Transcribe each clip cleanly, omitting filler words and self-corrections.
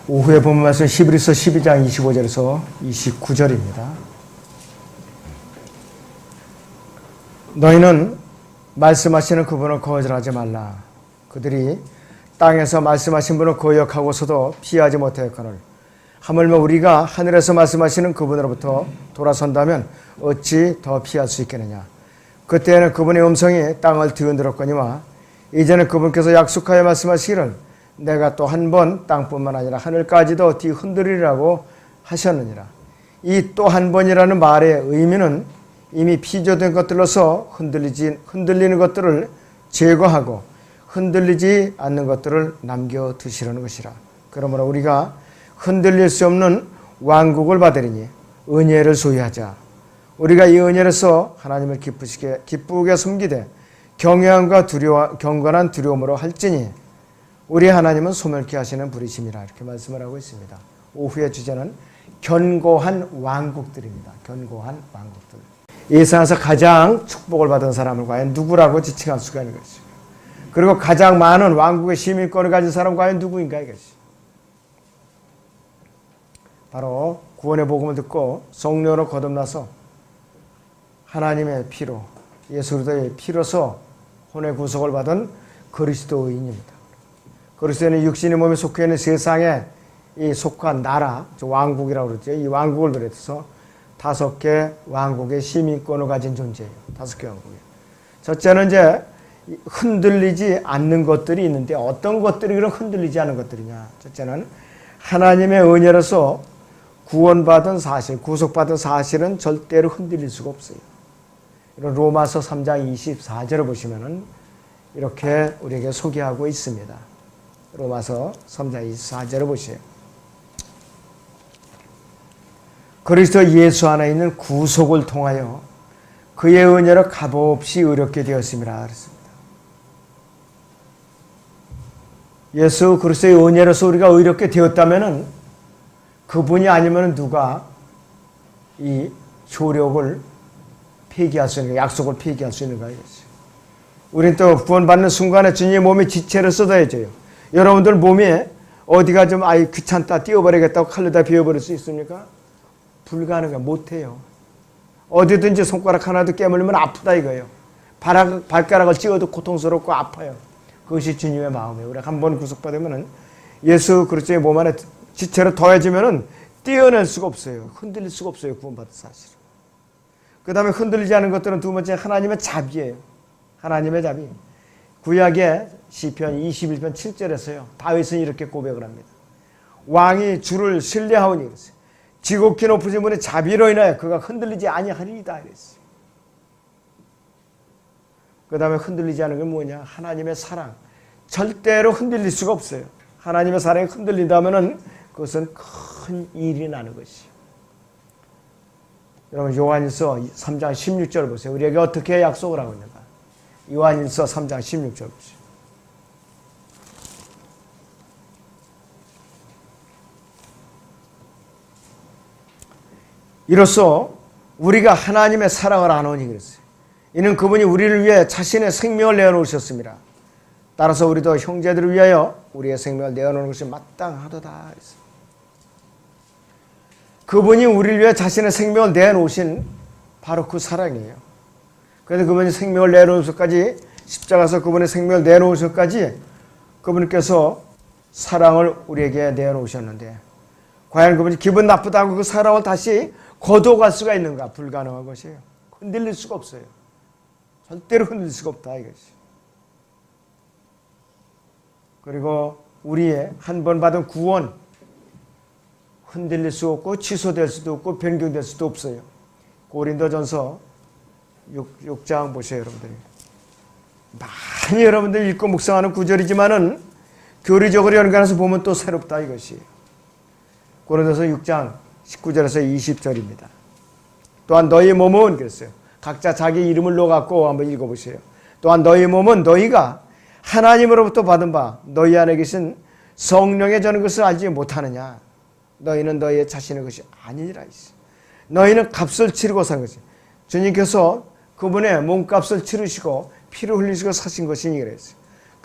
오후에 본 말씀 히브리서 12장 25절에서 29절입니다. 너희는 말씀하시는 그분을 거절하지 말라. 그들이 땅에서 말씀하신 분을 거역하고서도 피하지 못하였거늘 하물며 우리가 하늘에서 말씀하시는 그분으로부터 돌아선다면 어찌 더 피할 수 있겠느냐. 그때에는 그분의 음성이 땅을 뒤흔들었거니와 이제는 그분께서 약속하여 말씀하시기를 내가 또 한 번 땅뿐만 아니라 하늘까지도 뒤흔들리라고 하셨느니라. 이 또 한 번이라는 말의 의미는 이미 피조된 것들로서 흔들리는 것들을 제거하고 흔들리지 않는 것들을 남겨두시려는 것이라. 그러므로 우리가 흔들릴 수 없는 왕국을 받으리니 은혜를 소유하자. 우리가 이 은혜로서 하나님을 기쁘게 섬기되 경외함과 경건한 두려움으로 할지니 우리 하나님은 소멸케 하시는 분이심이라. 이렇게 말씀을 하고 있습니다. 오후의 주제는 견고한 왕국들입니다. 견고한 왕국들. 이 세상에서 가장 축복을 받은 사람을 과연 누구라고 지칭할 수가 있는 것이죠. 그리고 가장 많은 왕국의 시민권을 가진 사람은 과연 누구인가 이것이. 바로 구원의 복음을 듣고 성령으로 거듭나서 하나님의 피로 예수 그리스도의 피로서 혼의 구속을 받은 그리스도인입니다. 그리스도는 육신의 몸에 속해 있는 세상에 이 속한 나라, 왕국이라고 그러죠. 이 왕국을 비롯해서 5개 왕국의 시민권을 가진 존재예요. 5개 왕국이에요. 첫째는 이제 흔들리지 않는 것들이 있는데 어떤 것들이 그럼 흔들리지 않는 것들이냐. 첫째는 하나님의 은혜로서 구원받은 사실, 구속받은 사실은 절대로 흔들릴 수가 없어요. 이런 로마서 3장 24절을 보시면은 이렇게 우리에게 소개하고 있습니다. 로마서 3장 24절을 보세요. 그리스도 예수 안에 있는 구속을 통하여 그의 은혜로 값없이 의롭게 되었습니다. 그랬습니다. 예수 그리스도의 은혜로서 우리가 의롭게 되었다면은 그분이 아니면 누가 이 효력을 폐기할 수 있는가, 약속을 폐기할 수 있는가 이거죠. 우리는 또 구원받는 순간에 주님의 몸에 지체를 쏟아야죠. 여러분들 몸에 어디가 좀 귀찮다 띄워버리겠다고 칼로다 비워버릴 수 있습니까? 불가능해. 못해요. 어디든지 손가락 하나도 깨물리면 아프다 이거예요. 발가락을 찧어도 고통스럽고 아파요. 그것이 주님의 마음이에요. 우리가 한번 구속받으면 예수 그리스도의 몸 안에 지체로 더해지면 떼어낼 수가 없어요. 흔들릴 수가 없어요. 구원받은 사실은. 그 다음에 흔들리지 않은 것들은 두 번째 하나님의 자비예요. 하나님의 자비. 구약의 시편 21편 7절에서요. 다윗은 이렇게 고백을 합니다. 왕이 주를 신뢰하오니 그랬어요. 지극히 높으신 분의 자비로 인하여 그가 흔들리지 아니하리이다 그랬어요. 그 다음에 흔들리지 않은 게 뭐냐? 하나님의 사랑. 절대로 흔들릴 수가 없어요. 하나님의 사랑이 흔들린다면 그것은 큰 일이 나는 것이에요. 여러분 요한일서 3장 16절 보세요. 우리에게 어떻게 약속을 하고 있는가? 요한일서 3장 16절 보세요. 이로써 우리가 하나님의 사랑을 아노니 그랬어요. 이는 그분이 우리를 위해 자신의 생명을 내어놓으셨습니다. 따라서 우리도 형제들을 위하여 우리의 생명을 내어놓는 것이 마땅하도다 그랬어요. 그분이 우리를 위해 자신의 생명을 내놓으신 바로 그 사랑이에요. 그래서 그분이 생명을 내놓으셔까지 십자가에서 그분의 생명을 내놓으셔까지 그분께서 사랑을 우리에게 내놓으셨는데 과연 그분이 기분 나쁘다고 그 사랑을 다시 거둬갈 수가 있는가? 불가능한 것이에요. 흔들릴 수가 없어요. 절대로 흔들릴 수가 없다 이것이. 그리고 우리의 한 번 받은 구원 흔들릴 수 없고 취소될 수도 없고 변경될 수도 없어요. 고린도전서 6장 보세요 여러분들이. 많이 여러분들 읽고 묵상하는 구절이지만은 교리적으로 연관해서 보면 또 새롭다 이것이. 고린도서 6장 19절에서 20절입니다. 또한 너희 몸은 그랬어요. 각자 자기 이름을 넣어갖고 한번 읽어보세요. 또한 너희 몸은 너희가 하나님으로부터 받은 바 너희 안에 계신 성령의 저는 것을 알지 못하느냐. 너희는 너희의 자신의 것이 아니니라. 너희는 값을 치르고 산 것이. 주님께서 그분의 몸값을 치르시고 피를 흘리시고 사신 것이니 그랬어요.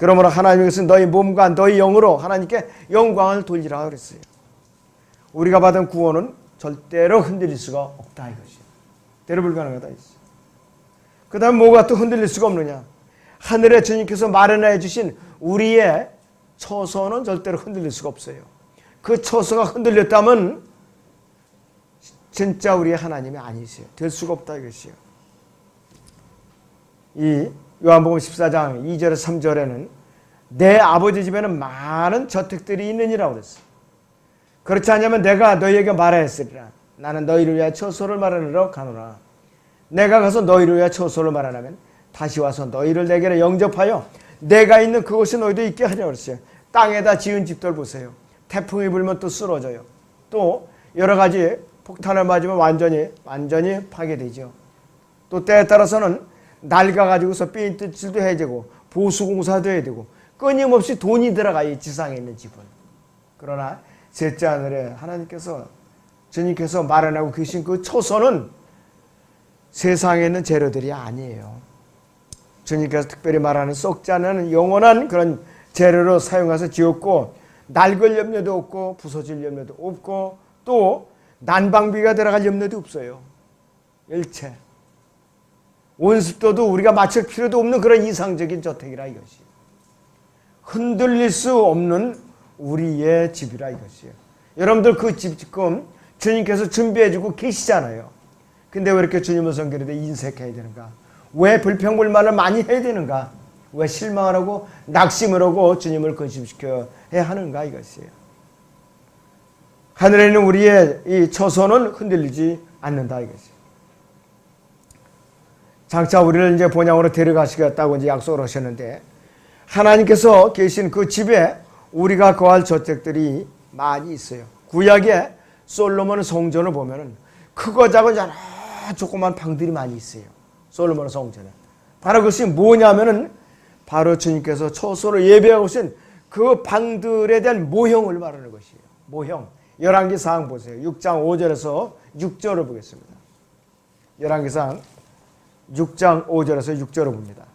그러므로 하나님께서 너희 몸과 너희 영으로 하나님께 영광을 돌리라 그랬어요. 우리가 받은 구원은 절대로 흔들릴 수가 없다 이것이에요. 대로 불가능하다 이것이에요. 그 다음 뭐가 또 흔들릴 수가 없느냐. 하늘에 주님께서 마련해 주신 우리의 처소는 절대로 흔들릴 수가 없어요. 그 처소가 흔들렸다면 진짜 우리의 하나님이 아니세요. 될 수가 없다 이것이에요. 이 요한복음 14장 2절에서 3절에는 내 아버지 집에는 많은 저택들이 있느니라고 그랬어요. 그렇지 않으면 내가 너희에게 말하였으리라. 나는 너희를 위하여 처소를 마련하러 가노라. 내가 가서 너희를 위하여 처소를 마련하면 다시 와서 너희를 내게로 영접하여 내가 있는 그곳에 너희도 있게 하려고 그랬어요. 땅에다 지은 집들 보세요. 태풍이 불면 또 쓰러져요. 또 여러 가지 폭탄을 맞으면 완전히 파괴되죠. 또 때에 따라서는 낡아가지고서 삐뚤질도 해야 되고 보수공사도 해야 되고 끊임없이 돈이 들어가요. 지상에 있는 집은. 그러나 셋째 하늘에 하나님께서 주님께서 마련하고 계신 그 초소는 세상에 있는 재료들이 아니에요. 주님께서 특별히 말하는 썩지 않는 영원한 그런 재료로 사용해서 지었고 낡을 염려도 없고 부서질 염려도 없고 또 난방비가 들어갈 염려도 없어요. 일체 온습도도 우리가 맞출 필요도 없는 그런 이상적인 저택이라 이것이에요. 흔들릴 수 없는 우리의 집이라 이것이에요. 여러분들 그 집 지금 주님께서 준비해주고 계시잖아요. 근데 왜 이렇게 주님을 섬기는 데 인색해야 되는가? 왜 불평불만을 많이 해야 되는가? 왜 실망을 하고 낙심을 하고 주님을 근심시켜야 하는가 이것이에요. 하늘에 있는 우리의 이 처소는 흔들리지 않는다 이것이에요. 장차 우리를 이제 본향으로 데려가시겠다고 이제 약속을 하셨는데 하나님께서 계신 그 집에 우리가 거할 저택들이 많이 있어요. 구약에 솔로몬 성전을 보면은 크고 작은 여러 조그만 방들이 많이 있어요. 솔로몬 성전에. 바로 그것이 뭐냐면은 바로 주님께서 처소를 예배하고 계신 그 방들에 대한 모형을 말하는 것이에요. 모형. 열왕기상 보세요. 6장 5절에서 6절을 보겠습니다. 열왕기상 6장 5절에서 6절을 봅니다.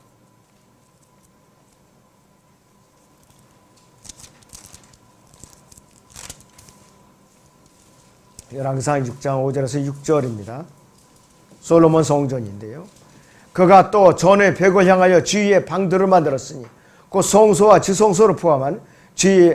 열왕기상 6장 5절에서 6절입니다. 솔로몬 성전인데요. 그가 또 전에 벽을 향하여 주위에 방들을 만들었으니 그 성소와 지성소를 포함한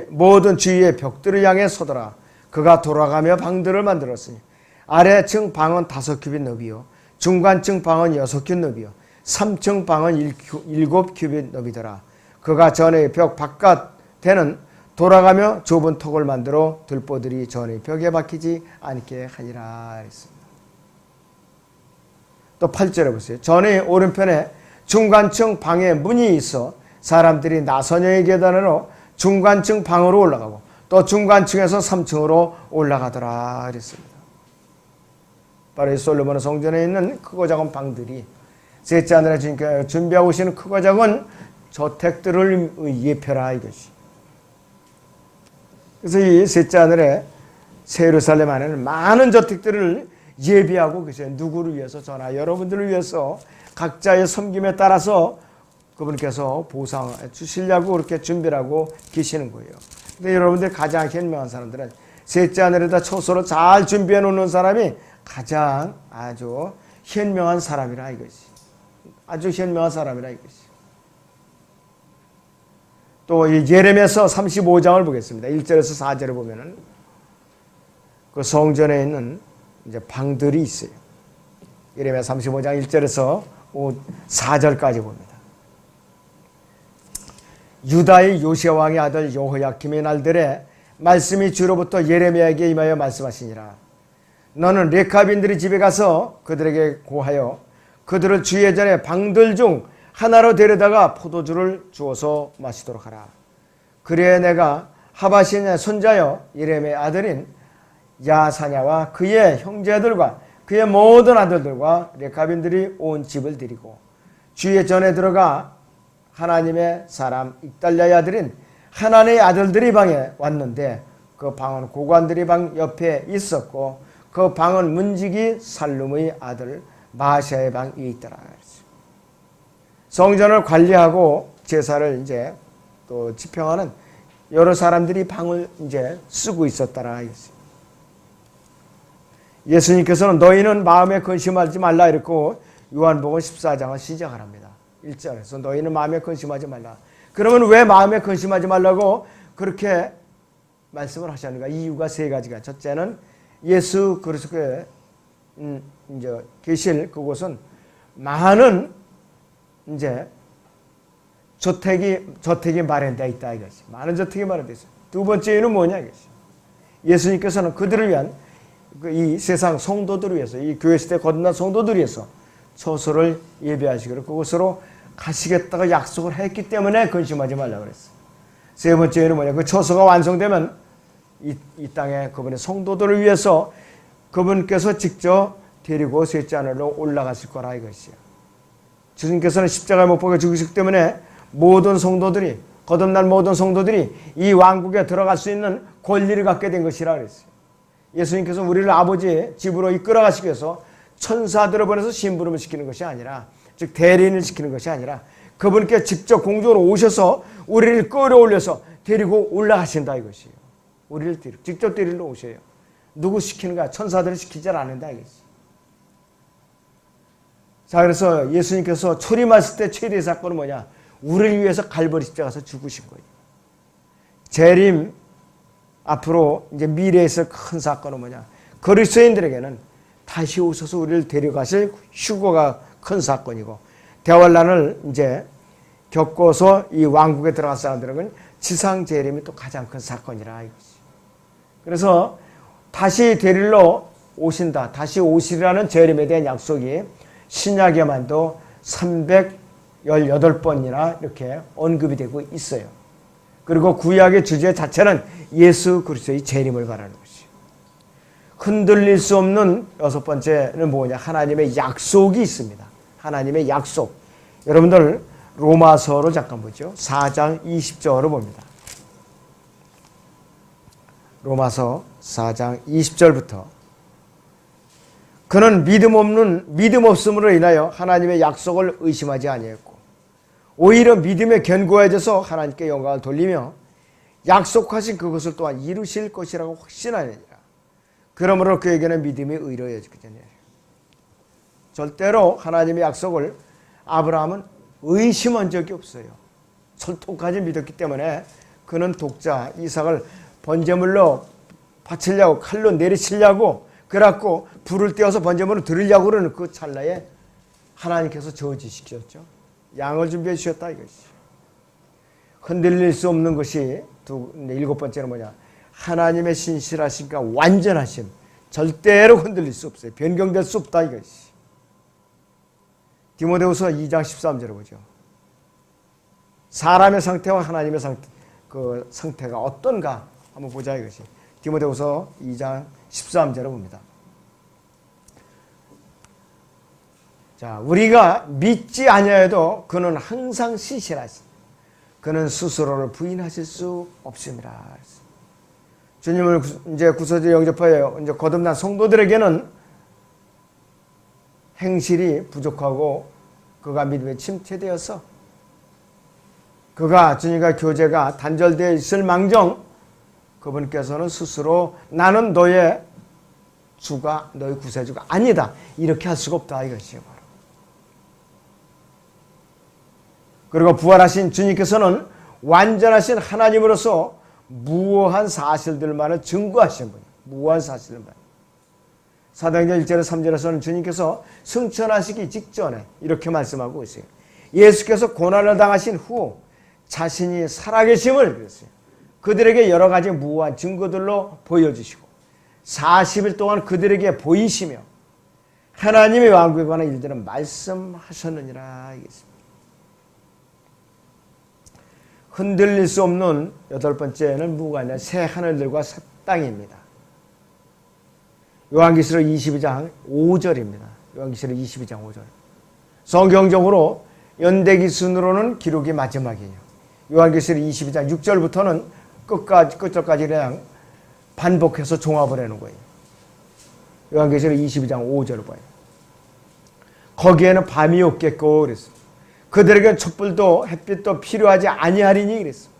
모든 주위의 벽들을 향해 서더라. 그가 돌아가며 방들을 만들었으니 아래층 방은 5큐빗 너비요 중간층 방은 6큐빗 너비요 3층 방은 7큐빗 너비더라. 그가 전의 벽 바깥에는 돌아가며 좁은 턱을 만들어 들보들이 전의 벽에 박히지 않게 하니라 했습니다. 또 8절에 보세요. 전의 오른편에 중간층 방에 문이 있어 사람들이 나선형의 계단으로 중간층 방으로 올라가고 또 중간층에서 3층으로 올라가더라 그랬습니다. 바로 이 솔로몬 성전에 있는 크고 작은 방들이 셋째 하늘에 주님께서 준비하고 계시는 크고 작은 저택들을 예표라 이것이. 그래서 이 셋째 하늘에 새 예루살렘 안에는 많은 저택들을 예비하고 계세요. 누구를 위해서? 저나 여러분들을 위해서 각자의 섬김에 따라서 그분께서 보상해 주시려고 그렇게 준비를 하고 계시는 거예요. 근데 여러분들 가장 현명한 사람들은 셋째 하늘에다 처소로 잘 준비해 놓는 사람이 가장 아주 현명한 사람이라 이것이. 아주 현명한 사람이라 이것이. 또 이 예레미야서 35장을 보겠습니다. 1절에서 4절을 보면은 그 성전에 있는 이제 방들이 있어요. 예레미야 35장 1절에서 4절까지 봅니다. 유다의 요시야 왕의 아들 여호야김의 날들에 말씀이 주로부터 예레미야에게 임하여 말씀하시니라. 너는 레카빈들의 집에 가서 그들에게 고하여 그들을 주의 전에 방들 중 하나로 데려다가 포도주를 주어서 마시도록 하라. 그래야 내가 하바신의 손자여 예레미야의 아들인 야사냐와 그의 형제들과 그의 모든 아들들과 레카빈들이 온 집을 드리고 주의 전에 들어가 하나님의 사람 잇달랴의 아들인 하나님의 아들들이 방에 왔는데 그 방은 고관들이 방 옆에 있었고 그 방은 문지기 살룸의 아들 마시아의 방 위에 있더라. 성전을 관리하고 제사를 이제 또 지평하는 여러 사람들이 방을 이제 쓰고 있었다라 이거지. 예수님께서는 너희는 마음에 근심하지 말라 이랬고 요한복음 14장을 시작합니다. 1절에서 너희는 마음에 근심하지 말라. 그러면 왜 마음에 근심하지 말라고 그렇게 말씀을 하셨는가? 이유가 세 가지가. 첫째는 예수 그리스도의 이제 계실 그곳은 많은 이제 저택이 마련되어 있다 이것이. 많은 저택이 마련되어 있어요. 두 번째 이유는 뭐냐 이것이. 예수님께서는 그들을 위한 이 세상 성도들을 위해서 이 교회 시대 거듭난 성도들을 위해서 처소를 예비하시기로 그곳으로 가시겠다고 약속을 했기 때문에 근심하지 말라고 그랬어요. 세 번째 이유는 뭐냐. 그 처소가 완성되면 이 땅에 그분의 성도들을 위해서 그분께서 직접 데리고 셋째 하늘로 올라가실 거라 이것이요. 주님께서는 십자가에 못 박혀 죽으시기 때문에 모든 성도들이 거듭난 모든 성도들이 이 왕국에 들어갈 수 있는 권리를 갖게 된 것이라 그랬어요. 예수님께서 우리를 아버지의 집으로 이끌어 가시기 위해서 천사들을 보내서 심부름을 시키는 것이 아니라 즉 대리인을 시키는 것이 아니라 그분께 직접 공중으로 오셔서 우리를 끌어올려서 데리고 올라가신다 이것이에요. 우리를 직접 데리러 오셔요. 누구 시키는가? 천사들을 시키지 않는다 이것이. 자, 그래서 예수님께서 초림하실 때 최대의 사건은 뭐냐? 우리를 위해서 갈보리 십자가에서 죽으신 거예요. 재림 앞으로 이제 미래에 있을 큰 사건은 뭐냐? 그리스도인들에게는 다시 오셔서 우리를 데려가실 휴거가 큰 사건이고 대환란을 이제 겪어서 이 왕국에 들어간 사람들은 지상 재림이 또 가장 큰 사건이라 이거지. 그래서 다시 데리러 오신다. 다시 오시리라는 재림에 대한 약속이 신약에만도 318번이나 이렇게 언급이 되고 있어요. 그리고 구약의 주제 자체는 예수 그리스도의 재림을 말하는 것이에요. 흔들릴 수 없는 여섯 번째는 뭐냐? 하나님의 약속이 있습니다. 하나님의 약속. 여러분들 로마서로 잠깐 보죠. 4장 20절을 봅니다. 로마서 4장 20절부터 그는 믿음 없음으로 인하여 하나님의 약속을 의심하지 아니했고 오히려 믿음에 견고해져서 하나님께 영광을 돌리며 약속하신 그것을 또한 이루실 것이라고 확신하느니라. 그러므로 그에게는 믿음이 의로 여겨지느니라. 절대로 하나님의 약속을 아브라함은 의심한 적이 없어요. 철통까지 믿었기 때문에 그는 독자 이삭을 번제물로 바치려고 칼로 내리치려고 그래갖고 불을 떼어서 번제물을 드리려고 그러는 그 찰나에 하나님께서 저지시켰죠. 양을 준비해 주셨다 이것이. 흔들릴 수 없는 것이 일곱 번째는 뭐냐? 하나님의 신실하심과 완전하심. 절대로 흔들릴 수 없어요. 변경될 수 없다 이것이. 디모데후서 2장 13절을 보죠. 사람의 상태와 하나님의 상태가 어떤가 한번 보자 이것이. 디모데후서 2장 13절을 봅니다. 자, 우리가 믿지 아니하여도 그는 항상 신실하시. 그는 스스로를 부인하실 수 없습니다. 주님을 이제 구속에 영접하여 이제 거듭난 성도들에게는 행실이 부족하고 그가 믿음에 침체되어서 그가 주님과 교제가 단절되어 있을 망정 그분께서는 스스로 나는 너의 주가 너의 구세주가 아니다 이렇게 할 수가 없다 이것이에요. 바로. 그리고 부활하신 주님께서는 완전하신 하나님으로서 무오한 사실들만을 증거하신 분이에요. 무오한 사실들만. 사도행전 1절 3절에서는 주님께서 승천하시기 직전에 이렇게 말씀하고 있어요. 예수께서 고난을 당하신 후 자신이 살아계심을 그랬어요. 그들에게 여러 가지 무오한 증거들로 보여주시고 40일 동안 그들에게 보이시며 하나님의 왕국에 관한 일들은 말씀하셨느니라 하겠습니다. 흔들릴 수 없는 여덟 번째는 뭐가 아니라 새 하늘들과 새 땅입니다. 요한계시록 22장 5절입니다. 요한계시록 22장 5절. 성경적으로 연대기 순으로는 기록이 마지막이에요. 요한계시록 22장 6절부터는 끝절까지 그냥 반복해서 종합을 해놓은 거예요. 요한계시록 22장 5절을 봐요. 거기에는 밤이 없겠고 그랬어요. 그들에게는 촛불도 햇빛도 필요하지 아니하리니 그랬어요.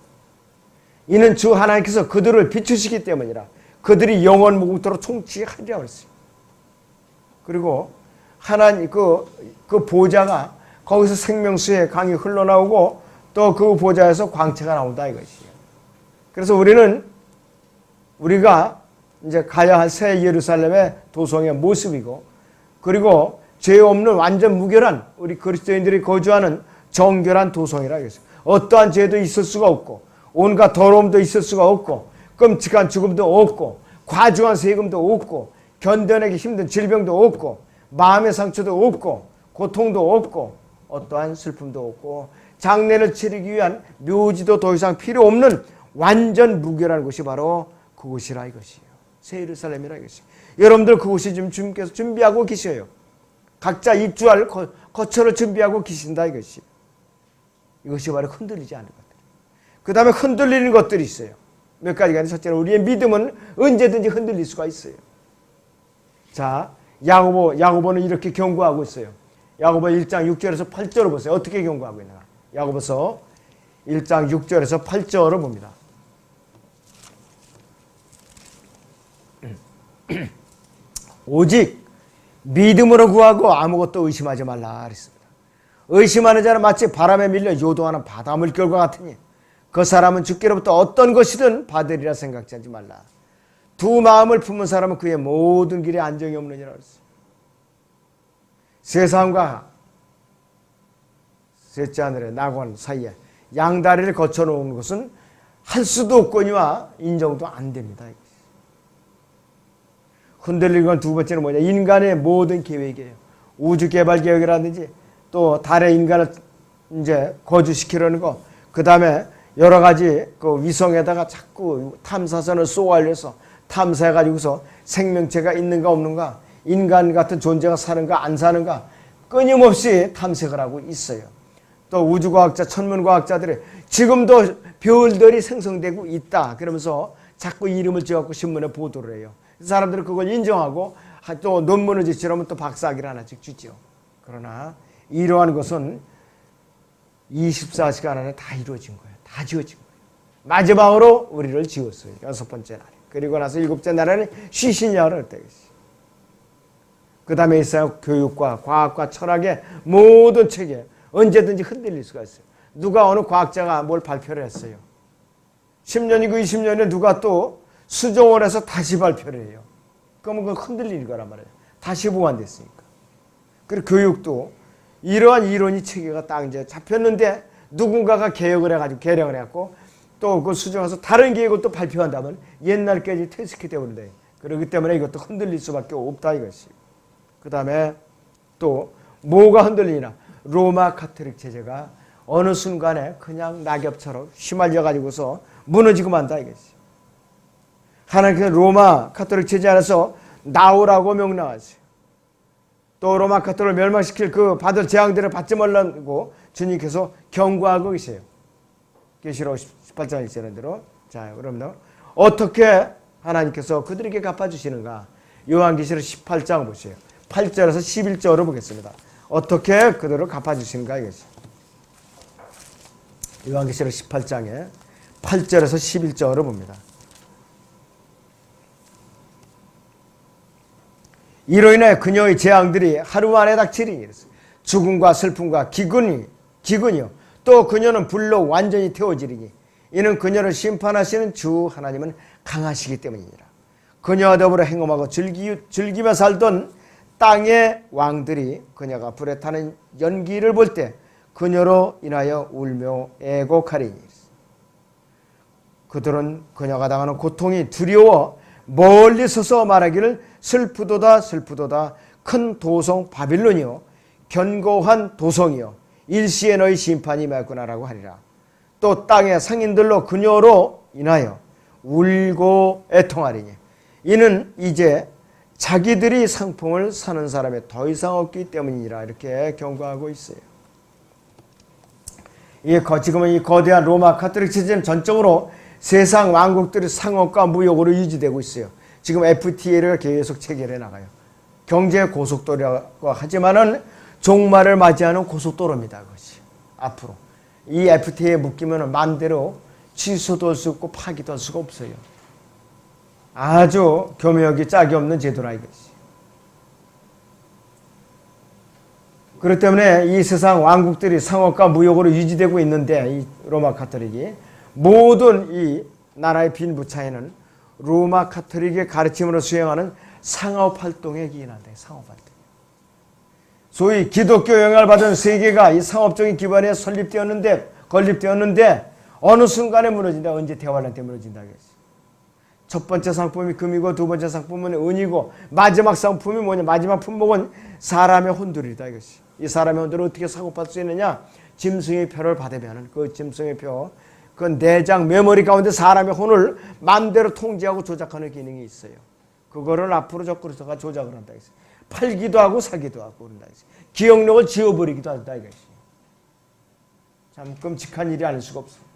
이는 주 하나님께서 그들을 비추시기 때문이라. 그들이 영원 무궁토록 총치하리라 그랬어요. 그리고 하나님 그 보좌가 거기서 생명수의 강이 흘러나오고 또 그 보좌에서 광채가 나온다 이것이에요. 그래서 우리가 이제 가야 할 새 예루살렘의 도성의 모습이고, 그리고 죄 없는 완전 무결한 우리 그리스도인들이 거주하는 정결한 도성이라 이것이에요. 어떠한 죄도 있을 수가 없고, 온갖 더러움도 있을 수가 없고, 끔찍한 죽음도 없고, 과중한 세금도 없고, 견뎌내기 힘든 질병도 없고, 마음의 상처도 없고, 고통도 없고, 어떠한 슬픔도 없고, 장례를 치르기 위한 묘지도 더 이상 필요 없는 완전 무결한 곳이 바로 그곳이라 이것이에요. 새 예루살렘이라 이것이에요. 여러분들 그곳이 지금 주님께서 준비하고 계셔요. 각자 입주할 거처를 준비하고 계신다 이것이에요. 이것이 바로 흔들리지 않는 것들. 그 다음에 흔들리는 것들이 있어요. 몇 가지가 있는데, 첫째는 우리의 믿음은 언제든지 흔들릴 수가 있어요. 자, 야고보는 이렇게 경고하고 있어요. 야고보 1장 6절에서 8절을 보세요. 어떻게 경고하고 있는가. 야고보서 1장 6절에서 8절을 봅니다. 오직 믿음으로 구하고 아무것도 의심하지 말라 그랬습니다. 의심하는 자는 마치 바람에 밀려 요동하는 바다물결과 같으니 그 사람은 주께로부터 어떤 것이든 받으리라 생각지 하지 말라. 두 마음을 품은 사람은 그의 모든 길에 안정이 없느니라 그랬어요. 세상과 셋째 하늘의 낙원 사이에 양다리를 거쳐놓은 것은 할 수도 없거니와 인정도 안 됩니다. 흔들리는 건 두 번째는 뭐냐? 인간의 모든 계획이에요. 우주 개발 계획이라든지 또 달에 인간을 이제 거주시키려는 거, 그 다음에 여러 가지 그 위성에다가 자꾸 탐사선을 쏘아올려서 탐사해가지고서 생명체가 있는가 없는가, 인간 같은 존재가 사는가 안 사는가 끊임없이 탐색을 하고 있어요. 또 우주과학자, 천문과학자들이 지금도 별들이 생성되고 있다 그러면서 자꾸 이름을 지어갖고 신문에 보도를 해요. 사람들은 그걸 인정하고 또 논문을 제출하면 또 박사학위를 하나씩 주죠. 그러나 이러한 것은 24시간 안에 다 이루어진 거예요. 다 지어진 거예요. 마지막으로 우리를 지었어요. 6번째 날에. 그리고 나서 7째 날에는 쉬시냐를 했다. 그 다음에 있어요. 교육과 과학과 철학의 모든 체계 언제든지 흔들릴 수가 있어요. 누가 어느 과학자가 뭘 발표를 했어요. 10년이고 20년에 누가 또 수정을 해서 다시 발표를 해요. 그러면 그건 흔들릴 거란 말이에요. 다시 보완됐으니까. 그리고 교육도 이러한 이론이 체계가 딱 이제 잡혔는데 누군가가 개혁을 해가지고 개량을 해갖고 또 그 수정해서 다른 계획을 또 발표한다면 옛날까지 퇴색이 되어버린다. 그렇기 때문에 이것도 흔들릴 수밖에 없다 이것이. 그 다음에 또 뭐가 흔들리나? 로마 카톨릭 체제가 어느 순간에 그냥 낙엽처럼 휘말려 가지고서 무너지고 만다 이것이. 하나님께서 로마 카톨릭 체제 안에서 나오라고 명령하세요. 또 로마 카톨릭을 멸망시킬 그 받을 재앙들을 받지 말라고 주님께서 경고하고 계세요. 계시록 18장 1절에 대로. 자, 그러면 어떻게 하나님께서 그들에게 갚아주시는가? 요한계시록 18장 보세요. 8절에서 11절을 보겠습니다. 어떻게 그들을 갚아주시는가 이것이. 요한계시록 18장에 8절에서 11절을 봅니다. 이로 인해 그녀의 재앙들이 하루 만에 닥치리니 죽음과 슬픔과 기근이요 또 그녀는 불로 완전히 태워지리니 이는 그녀를 심판하시는 주 하나님은 강하시기 때문이니라. 그녀와 더불어 행음하고 즐기며 살던 땅의 왕들이 그녀가 불에 타는 연기를 볼 때 그녀로 인하여 울며 애곡하리니 그들은 그녀가 당하는 고통이 두려워 멀리 서서 말하기를 슬프도다 슬프도다 큰 도성 바빌론이요 견고한 도성이요 일시에 너희 심판이 맺구나라고 하리라. 또 땅의 상인들로 그녀로 인하여 울고 애통하리니 이는 이제 자기들이 상품을 사는 사람이 더 이상 없기 때문이라 이렇게 경고하고 있어요. 지금은 이 거대한 로마 카톨릭 체제는 전적으로 세상 왕국들의 상업과 무역으로 유지되고 있어요. 지금 FTA를 계속 체결해 나가요. 경제 고속도로라고 하지만은 종말을 맞이하는 고속도로입니다. 그것이 앞으로 이 FTA에 묶이면 마음대로 취소도 할 수 없고 파기도 할 수가 없어요. 아주 교묘하기 짝이 없는 제도라 이것이. 그렇기 때문에 이 세상 왕국들이 상업과 무역으로 유지되고 있는데 이 로마 카톨릭이 모든 이 나라의 빈부차에는 로마 카톨릭의 가르침으로 수행하는 상업활동에 기인한다. 상업활동. 소위 기독교 영향을 받은 세계가 이 상업적인 기반에 건립되었는데 어느 순간에 무너진다. 언제 대환란 때 무너진다. 첫 번째 상품이 금이고 두 번째 상품은 은이고 마지막 상품이 뭐냐. 마지막 품목은 사람의 혼돈이다. 이것이. 이 사람의 혼돈을 어떻게 사고팔 수 있느냐. 짐승의 표를 받으면 그 짐승의 표, 그 내장 메모리 가운데 사람의 혼을 마음대로 통제하고 조작하는 기능이 있어요. 그거를 앞으로 적그리스도가 조작을 한다. 팔기도 하고 사기도 하고 그런다. 기억력을 지워버리기도 한다. 이것이. 참 끔찍한 일이 아닐 수가 없어.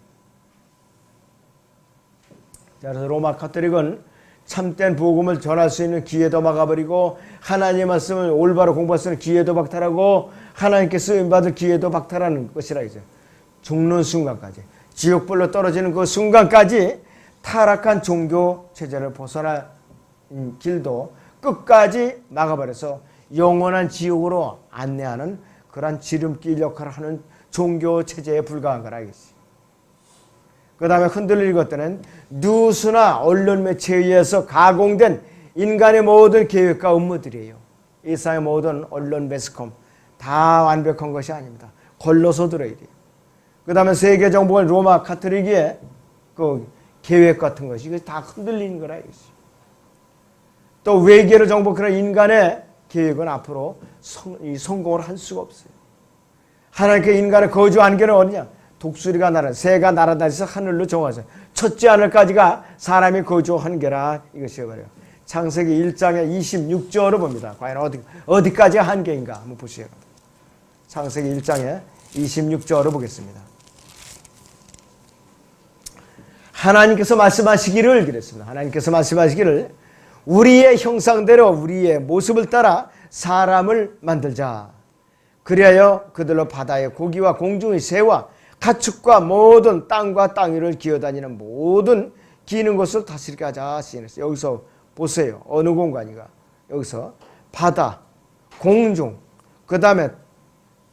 자, 그래서 로마 카톨릭은 참된 복음을 전할 수 있는 기회도 막아버리고 하나님의 말씀을 올바로 공부할 수 있는 기회도 박탈하고 하나님께 쓰임받을 기회도 박탈하는 것이라 이제 죽는 순간까지 지옥불로 떨어지는 그 순간까지 타락한 종교 체제를 벗어날 길도 끝까지 막아버려서 영원한 지옥으로 안내하는 그러한 지름길 역할을 하는 종교 체제에 불과한 거라 이것이. 그 다음에 흔들릴 것들은 뉴스나 언론 매체에 의해서 가공된 인간의 모든 계획과 업무들이에요. 이 세상의 모든 언론 매스컴 다 완벽한 것이 아닙니다. 걸러서 들어야 돼요. 그 다음에 세계 정부가 로마 카톨릭의 그 계획 같은 것이 이거 다 흔들리는 거라 이것이. 또 외계로 정복하는 인간의 계획은 앞으로 성공을 할 수가 없어요. 하나님께 인간의 거주 안개는 어디냐? 독수리가 날아, 새가 날아다니면서 하늘로 정하죠. 첫째 하늘까지가 사람이 거주한 게라 이것이 말이에요. 창세기 1장의 26절을 봅니다. 과연 어디까지 한계인가 한번 보시죠. 창세기 1장의 26절을 보겠습니다. 하나님께서 말씀하시기를 그랬습니다. 하나님께서 말씀하시기를 우리의 형상대로 우리의 모습을 따라 사람을 만들자. 그리하여 그들로 바다의 고기와 공중의 새와 가축과 모든 땅과 땅 위를 기어다니는 모든 기는 것을 다스리게 하자. 여기서 보세요. 어느 공간이가. 여기서 바다, 공중, 그 다음에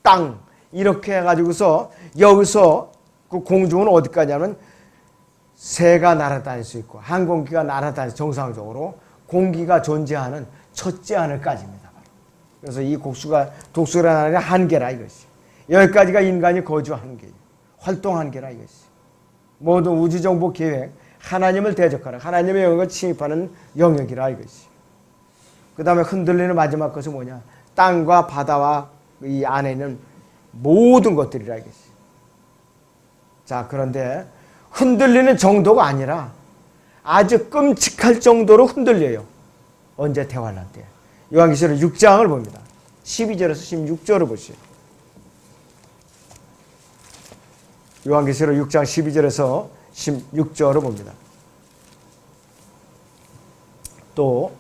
땅 이렇게 해가지고서 여기서 그 공중은 어디까지냐면 새가 날아다닐 수 있고 항공기가 날아다닐 정상적으로 공기가 존재하는 첫째 하늘까지입니다. 그래서 이 독수리라는 하늘의 한계라 이것이. 여기까지가 인간이 거주하는 게예요. 활동하는 게라 이것이. 모든 우주정보 계획, 하나님을 대적하는 하나님의 영역을 침입하는 영역이라 이것이. 그 다음에 흔들리는 마지막 것은 뭐냐. 땅과 바다와 이 안에 있는 모든 것들이라 이것이. 자, 그런데 흔들리는 정도가 아니라 아주 끔찍할 정도로 흔들려요. 언제? 대환란 때. 요한계시록 6장을 봅니다. 12절에서 16절을 보시죠. 요한계시록 6장 12절에서 16절을 봅니다. 또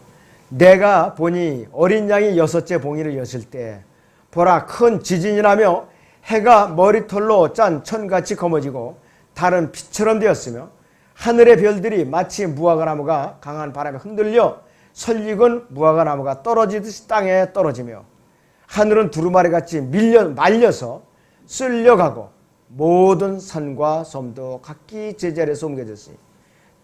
내가 보니 어린 양이 6째 봉인을 여실 때 보라 큰 지진이 나며 해가 머리털로 짠 천같이 검어지고 달은 빛처럼 되었으며 하늘의 별들이 마치 무화과나무가 강한 바람에 흔들려 설익은 무화과나무가 떨어지듯이 땅에 떨어지며 하늘은 두루마리같이 말려서 쓸려가고 모든 산과 섬도 각기 제자리에서 옮겨졌으니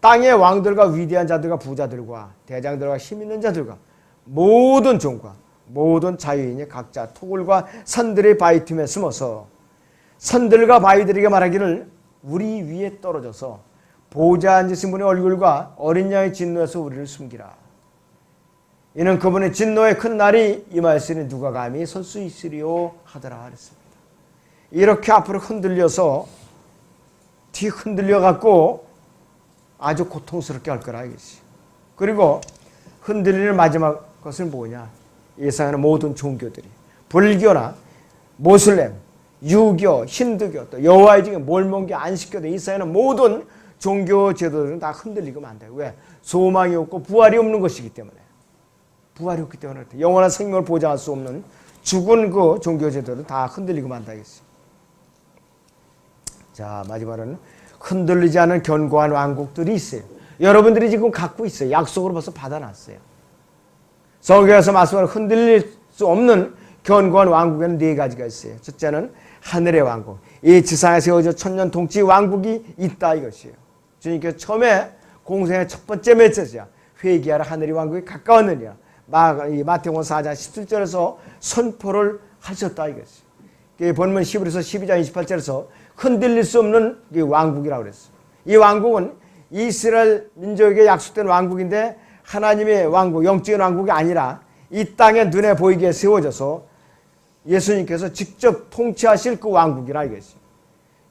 땅의 왕들과 위대한 자들과 부자들과 대장들과 힘있는 자들과 모든 종과 모든 자유인이 각자 토굴과 산들의 바위 틈에 숨어서 산들과 바위들에게 말하기를 우리 위에 떨어져서 보좌 앉으신 분의 얼굴과 어린 양의 진노에서 우리를 숨기라. 이는 그분의 진노의 큰 날이 임하였으니 누가 감히 설 수 있으리요 하더라 그랬습니다. 이렇게 앞으로 흔들려서 뒤 흔들려갖고 아주 고통스럽게 할 거라 이것이. 그리고 흔들리는 마지막 것은 뭐냐. 예상하는 모든 종교들이 불교나 모슬렘, 유교, 힌두교, 또 여호와의 증인, 몰몬교, 안식교 등 이사회는 모든 종교 제도들은 다 흔들리고 만다. 왜? 소망이 없고 부활이 없는 것이기 때문에. 부활이 없기 때문에 영원한 생명을 보장할 수 없는 죽은 그 종교 제도들은 다 흔들리고 만다겠어요. 자, 마지막으로는 흔들리지 않은 견고한 왕국들이 있어요. 여러분들이 지금 갖고 있어요. 약속으로 벌써 받아놨어요. 성경에서 말씀하는 흔들릴 수 없는 견고한 왕국에는 네 가지가 있어요. 첫째는 하늘의 왕국. 이 지상에 세워져 천년 통치 왕국이 있다 이것이에요. 주님께서 처음에 공생의 첫 번째 메시지야. 회개하라 하늘의 왕국이 가까웠느니라. 마태복음 4장 17절에서 선포를 하셨다 이것이에요. 본문 11에서 12장 28절에서 흔들릴 수 없는 왕국이라고 그랬어요. 이 왕국은 이스라엘 민족에게 약속된 왕국인데 하나님의 왕국, 영적인 왕국이 아니라 이 땅에 눈에 보이게 세워져서 예수님께서 직접 통치하실 그 왕국이라 이것이에요.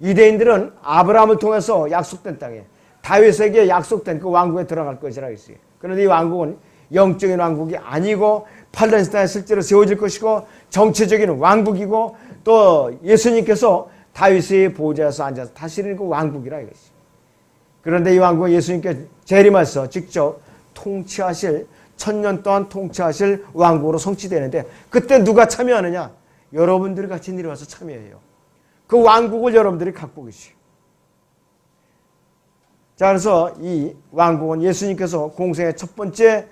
유대인들은 아브라함을 통해서 약속된 땅에 다윗에게 약속된 그 왕국에 들어갈 것이라 했어요. 그런데 이 왕국은 영적인 왕국이 아니고 팔레스타인에 실제로 세워질 것이고 정치적인 왕국이고 또 예수님께서 다윗의 보좌에서 앉아서 다스리는 그 왕국이라 이것이에요. 그런데 이 왕국은 예수님께 재림하셔서 직접 통치하실 천년 동안 통치하실 왕국으로 성취되는데 그때 누가 참여하느냐? 여러분들이 같이 내려와서 참여해요. 그 왕국을 여러분들이 갖고 계시오. 자, 그래서 이 왕국은 예수님께서 공생의 첫 번째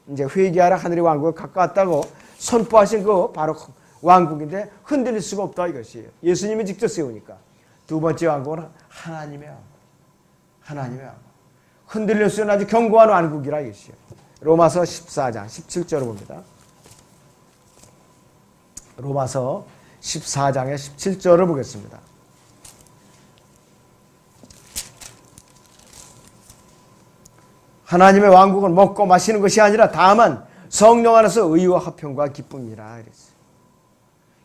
이제 회개하라 하늘의 왕국을 가까웠다고 선포하신 그 바로 왕국인데 흔들릴 수가 없다 이것이에요. 예수님이 직접 세우니까. 두 번째 왕국은 하나님의 왕국. 하나님의 왕국. 흔들릴 수 있는 아주 견고한 왕국이라 이것이에요. 로마서 14장 17절을 봅니다. 로마서 14장의 17절을 보겠습니다. 하나님의 왕국은 먹고 마시는 것이 아니라 다만 성령 안에서 의와 화평과 기쁨이라 그랬어요.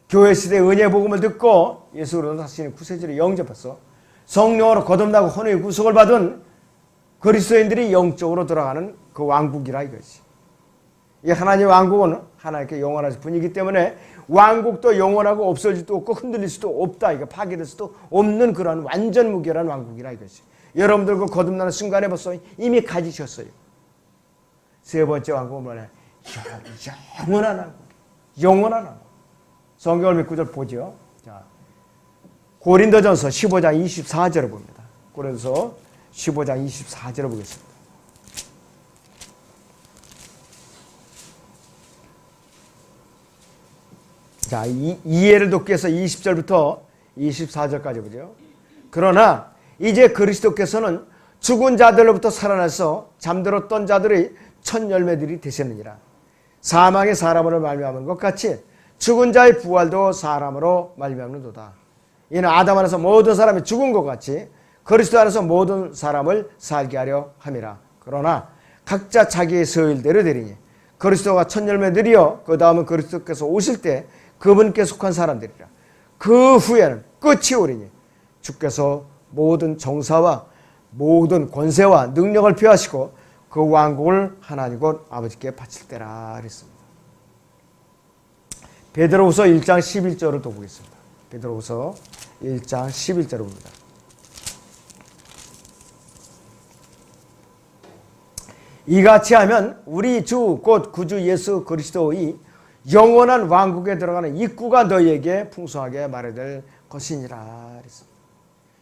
교회 시대 은혜 복음을 듣고 예수로 다시는 구세주를 영접해서 성령으로 거듭나고 혼의 구속을 받은 그리스도인들이 영적으로 들어가는 그 왕국이라 이것이. 이 하나님의 왕국은 하나님께 영원하신 분이기 때문에 왕국도 영원하고 없어질 수도 없고 흔들릴 수도 없다. 이거 파괴될 수도 없는 그런 완전 무결한 왕국이라 이것이. 여러분들 그 거듭나는 순간에 벌써 이미 가지셨어요. 세 번째 왕국은 뭐냐? 영원한 왕국. 영원한 왕국. 성경을 몇 구절 보죠. 자, 고린도전서 15장 24절을 봅니다. 고린도서 15장 24절을 보겠습니다. 자, 이해를 돕기 위해서 20절부터 24절까지 보죠. 그러나 이제 그리스도께서는 죽은 자들로부터 살아나서 잠들었던 자들의 첫 열매들이 되셨느니라. 사망의 사람으로 말미암은 것 같이 죽은 자의 부활도 사람으로 말미암는도다. 이는 아담 안에서 모든 사람이 죽은 것 같이 그리스도 안에서 모든 사람을 살게 하려 함이라. 그러나 각자 자기의 서일대로 되리니 그리스도가 첫 열매들이요 그 다음은 그리스도께서 오실 때 그분께 속한 사람들이라. 그 후에는 끝이 오리니 주께서 모든 정사와 모든 권세와 능력을 표하시고 그 왕국을 하나님 곧 아버지께 바칠 때라 그랬습니다. 베드로후서 1장 11절을 또 보겠습니다. 베드로후서 1장 11절을 봅니다. 이같이 하면 우리 주 곧 구주 예수 그리스도의 영원한 왕국에 들어가는 입구가 너희에게 풍성하게 마련될 것이니라 그랬습니다.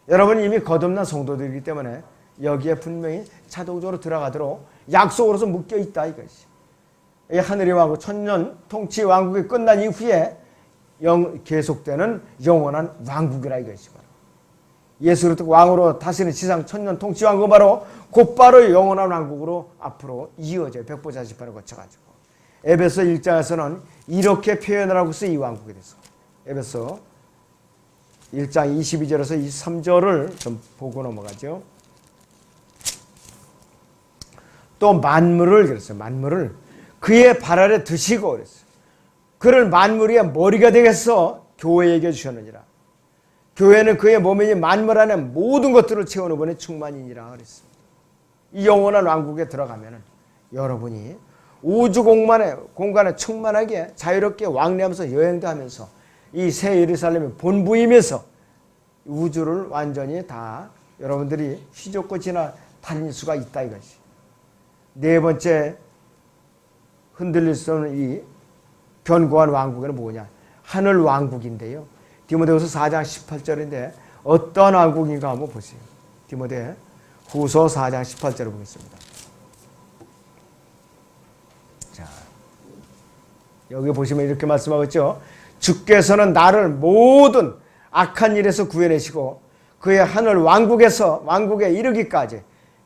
여러분 이미 거듭난 성도들이기 때문에 여기에 분명히 자동적으로 들어가도록 약속으로서 묶여있다 이것이. 이 하늘의 왕국 천년 통치 왕국이 끝난 이후에 계속되는 영원한 왕국이라 이것이 바로 예수를 왕으로 다스리는 지상 천년 통치 왕국은 바로 곧바로 영원한 왕국으로 앞으로 이어져요. 백보자지파를 거쳐가지고. 에베소 1장에서는 이렇게 표현을 하고 있어요. 이 왕국에 대해서. 에베소 1장 22절에서 23절을 좀 보고 넘어가죠. 또 만물을 그랬어요. 만물을 그의 발 아래 드시고 그랬어요. 그를 만물 위의 머리가 되겠어 교회에게 주셨느니라. 교회는 그의 몸이니 만물 안에 모든 것들을 채우는 분의 충만이니라 그랬습니다. 이 영원한 왕국에 들어가면은 여러분이 우주 공간에 충만하게 자유롭게 왕래하면서 여행도 하면서 이 새 예루살렘의 본부이면서 우주를 완전히 다 여러분들이 휘젓고 다닐 수가 있다 이것이. 네 번째 흔들릴 수 없는 이 견고한 왕국에는 뭐냐? 하늘 왕국인데요. 디모데후서 4장 18절인데 어떤 왕국인가 한번 보세요. 디모데 후서 4장 18절을 보겠습니다. 자, 여기 보시면 이렇게 말씀하고 있죠. 주께서는 나를 모든 악한 일에서 구해내시고 그의 하늘 왕국에 이르기까지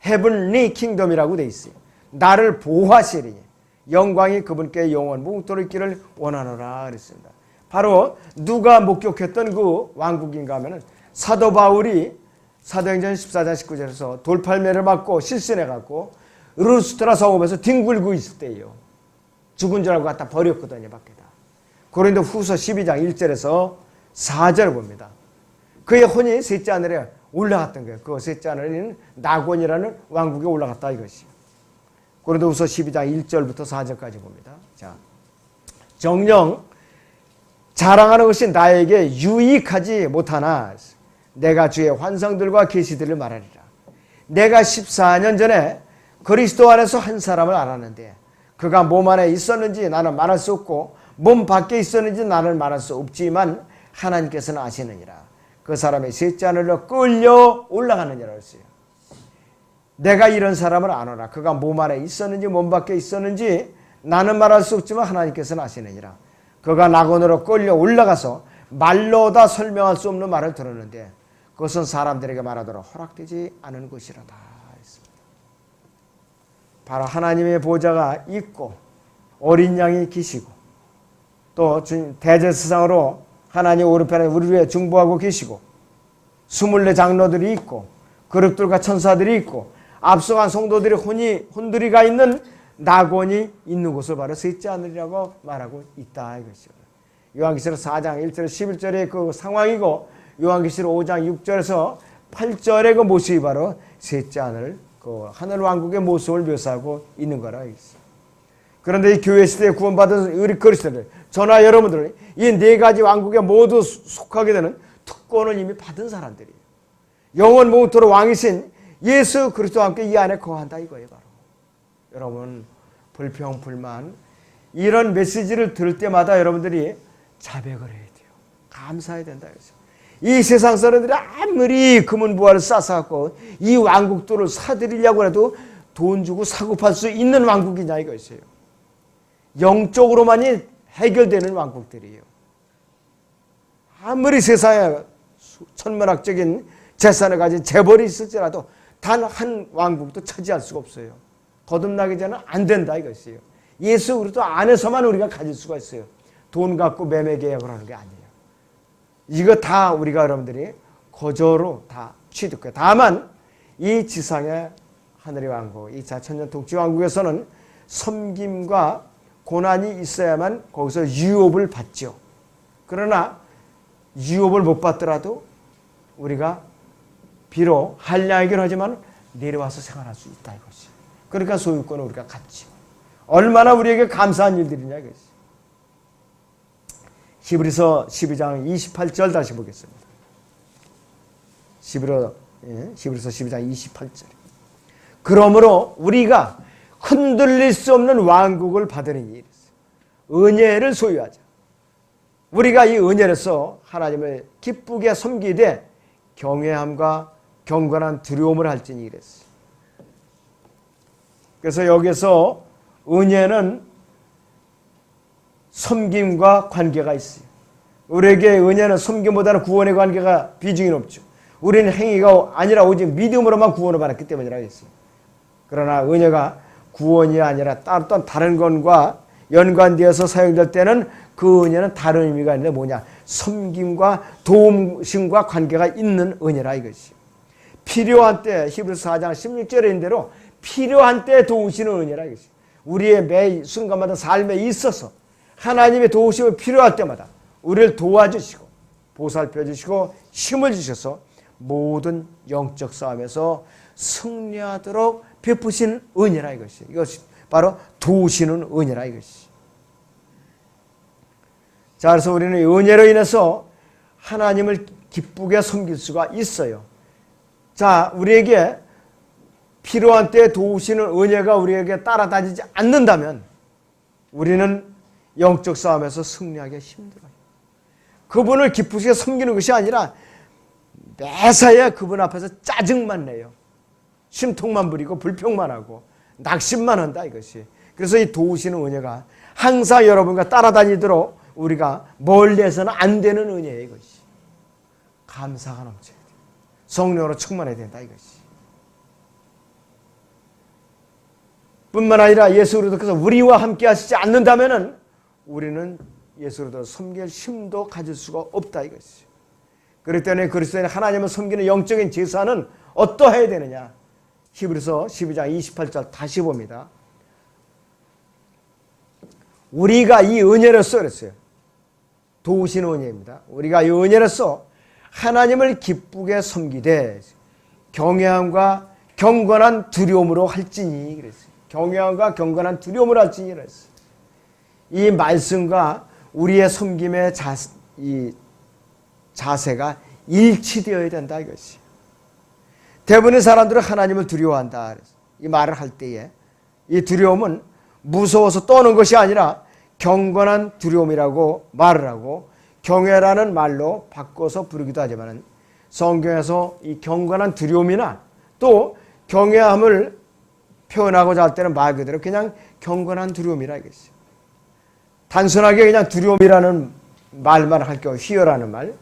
헤븐리 킹덤이라고 되어 있어요. 나를 보호하시리니 영광이 그분께 영원 무궁토록 있기를 원하노라 그랬습니다. 바로 누가 목격했던 그 왕국인가 하면은 사도 바울이 사도행전 14장 19절에서 돌팔매를 맞고 실신해갖고 루스트라 성읍에서 뒹굴고 있을 때예요. 죽은 줄 알고 갖다 버렸거든요, 밖에다. 고린도 후서 12장 1절에서 4절을 봅니다. 그의 혼이 셋째 하늘에 올라갔던 거예요. 그 셋째 하늘에는 나곤이라는 왕국에 올라갔다 이것이요. 고린도 후서 12장 1절부터 4절까지 봅니다. 자, 정녕 자랑하는 것이 나에게 유익하지 못하나 내가 주의 환상들과 계시들을 말하리라. 내가 14년 전에 그리스도 안에서 한 사람을 알았는데 그가 몸 안에 있었는지 나는 말할 수 없고 몸 밖에 있었는지 나는 말할 수 없지만 하나님께서는 아시느니라. 그 사람의 셋째 하늘로 끌려 올라가느니라 했어요. 내가 이런 사람을 아노라. 그가 몸 안에 있었는지 몸 밖에 있었는지 나는 말할 수 없지만 하나님께서는 아시느니라. 그가 낙원으로 끌려 올라가서 말로 다 설명할 수 없는 말을 들었는데 그것은 사람들에게 말하도록 허락되지 않은 것이라다 했습니다. 바로 하나님의 보좌가 있고 어린 양이 계시고 또 대제사장으로 하나님 오른편에 우리 위에 중보하고 계시고 24 장로들이 있고 그룹들과 천사들이 있고 앞서간 성도들의 혼들이가 있는 낙원이 있는 곳을 바로 셋째 하늘이라고 말하고 있다 이것이요. 요한계시록 4장 1절 11절의 그 상황이고 요한계시록 5장 6절에서 8절의 그 모습이 바로 셋째 하늘 그 하늘 왕국의 모습을 묘사하고 있는 거라 했어요. 그런데 이 교회 시대에 구원받은 우리 그리스도들 저나 여러분들은 이 네 가지 왕국에 모두 속하게 되는 특권을 이미 받은 사람들이에요. 영원 무궁토록 왕이신 예수 그리스도와 함께 이 안에 거한다 이거예요. 바로 여러분 불평 불만 이런 메시지를 들을 때마다 여러분들이 자백을 해야 돼요. 감사해야 된다 이거죠. 이 세상 사람들이 아무리 금은부화를 쌓아갖고 이 왕국들을 사들이려고 해도 돈 주고 사고 팔 수 있는 왕국이냐 이것이에요. 영적으로만이 해결되는 왕국들이에요. 아무리 세상에 천문학적인 재산을 가진 재벌이 있을지라도 단 한 왕국도 차지할 수가 없어요. 거듭나기 전에 안 된다 이것이에요. 예수 그리스도 안에서만 우리가 가질 수가 있어요. 돈 갖고 매매 계약을 하는 게 아니에요. 이거 다 우리가 여러분들이 거저로 다 취득해요. 다만 이 지상의 하늘의 왕국, 이 자천년 통치 왕국에서는 섬김과 고난이 있어야만 거기서 유업을 받죠. 그러나 유업을 못 받더라도 우리가 비록 한량이긴 하지만 내려와서 생활할 수 있다 이것이. 그러니까 소유권을 우리가 갖죠. 얼마나 우리에게 감사한 일들이냐 이것이. 히브리서 12장 28절 다시 보겠습니다. 히브리서 12장 28절. 그러므로 우리가 흔들릴 수 없는 왕국을 받으리니 은혜를 소유하자. 우리가 이 은혜로서 하나님을 기쁘게 섬기되 경외함과 경건한 두려움을 할지니 이랬어요. 그래서 여기서 은혜는 섬김과 관계가 있어요. 우리에게 은혜는 섬김보다는 구원의 관계가 비중이 높죠. 우리는 행위가 아니라 오직 믿음으로만 구원을 받았기 때문이라고 했어요. 그러나 은혜가 구원이 아니라 어떤 다른 것과 연관되어서 사용될 때는 그 은혜는 다른 의미가 있는데 뭐냐? 섬김과 도움심과 관계가 있는 은혜라 이것이요. 필요한 때 히브리서 4장 16절에 있는 대로 필요한 때 도우시는 은혜라 이것이요. 우리의 매 순간마다 삶에 있어서 하나님의 도우심이 필요할 때마다 우리를 도와주시고 보살펴주시고 힘을 주셔서 모든 영적 싸움에서 승리하도록 베푸신 은혜라 이것이. 이것이 바로 도우시는 은혜라 이것이. 자, 그래서 우리는 은혜로 인해서 하나님을 기쁘게 섬길 수가 있어요. 자, 우리에게 필요한 때에 도우시는 은혜가 우리에게 따라다니지 않는다면 우리는 영적 싸움에서 승리하기 힘들어요. 그분을 기쁘게 섬기는 것이 아니라 매사에 그분 앞에서 짜증만 내요. 심통만 부리고 불평만 하고 낙심만 한다 이것이. 그래서 이 도우시는 은혜가 항상 여러분과 따라다니도록 우리가 멀리해서는 안 되는 은혜예요 이것이. 감사가 넘쳐야 돼요. 성령으로 충만해야 된다 이것이. 뿐만 아니라 예수 그리스도께서 우리와 함께 하시지 않는다면은 우리는 예수 그리스도를 섬길 힘도 가질 수가 없다 이것이. 그렇기 때문에 그리스도인 하나님을 섬기는 영적인 제사는 어떠해야 되느냐. 히브리서 12장 28절 다시 봅니다. 우리가 이 은혜로서 그랬어요. 도우시는 은혜입니다. 우리가 이 은혜로서 하나님을 기쁘게 섬기되 경외함과 경건한 두려움으로 할지니 그랬어요. 경외함과 경건한 두려움으로 할지니 그랬어요. 이 말씀과 우리의 섬김의 자세가 일치되어야 된다 이것이. 대부분의 사람들은 하나님을 두려워한다. 이 말을 할 때에 이 두려움은 무서워서 떠는 것이 아니라 경건한 두려움이라고 말을 하고 경외라는 말로 바꿔서 부르기도 하지만 성경에서 이 경건한 두려움이나 또 경외함을 표현하고자 할 때는 말 그대로 그냥 경건한 두려움이라 이것이. 단순하게 그냥 두려움이라는 말만 할 경우 희열하는 말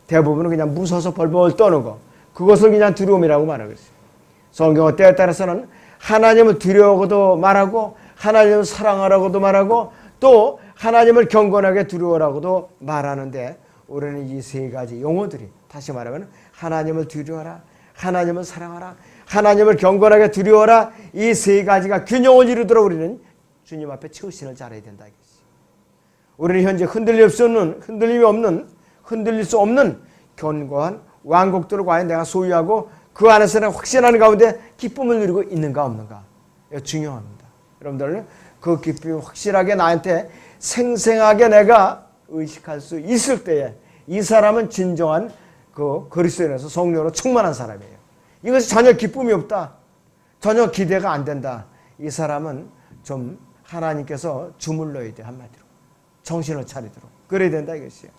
대부분은 그냥 무서워서 벌벌 떠는 거 그것을 그냥 두려움이라고 말하고 있어요. 성경은 때에 따라서는 하나님을 두려워하고도 말하고 하나님을 사랑하라고도 말하고 또 하나님을 경건하게 두려워라고도 말하는데 우리는 이 세 가지 용어들이 다시 말하면 하나님을 두려워하라, 하나님을 사랑하라, 하나님을 경건하게 두려워하라 이 세 가지가 균형을 이루도록 우리는 주님 앞에 처신을 잘해야 된다. 우리는 현재 흔들릴 수 없는 견고한 왕국들을 과연 내가 소유하고 그 안에서는 확신하는 가운데 기쁨을 누리고 있는가 없는가 중요합니다. 여러분들 그 기쁨이 확실하게 나한테 생생하게 내가 의식할 수 있을 때에 이 사람은 진정한 그 그리스도인에서 성령으로 충만한 사람이에요. 이것이 전혀 기쁨이 없다. 전혀 기대가 안 된다. 이 사람은 좀 하나님께서 주물러야 돼. 한마디로. 정신을 차리도록. 그래야 된다 이것이에요.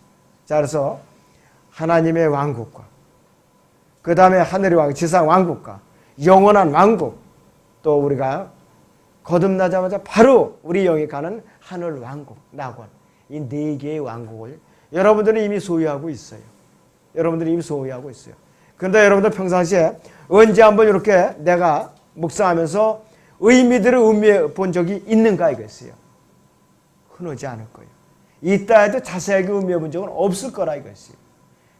자, 그래서 하나님의 왕국과 그 다음에 하늘의 왕국, 지상 왕국과 영원한 왕국 또 우리가 거듭나자마자 바로 우리 영이 가는 하늘 왕국, 낙원 이 네 개의 왕국을 여러분들은 이미 소유하고 있어요. 여러분들이 이미 소유하고 있어요. 그런데 여러분들 평상시에 언제 한번 이렇게 내가 묵상하면서 의미들을 음미해 본 적이 있는가 이거였어요. 흔하지 않을 거예요. 있다 해도 자세하게 음미해 본 적은 없을 거라 이것이.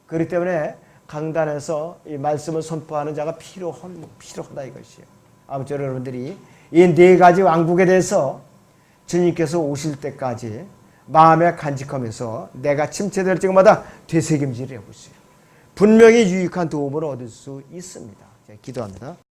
그렇기 때문에 강단에서 이 말씀을 선포하는 자가 필요하다 이것이에요. 아무쪼록 여러분들이 이 네 가지 왕국에 대해서 주님께서 오실 때까지 마음에 간직하면서 내가 침체될 적마다 되새김질을 해보세요. 분명히 유익한 도움을 얻을 수 있습니다. 기도합니다.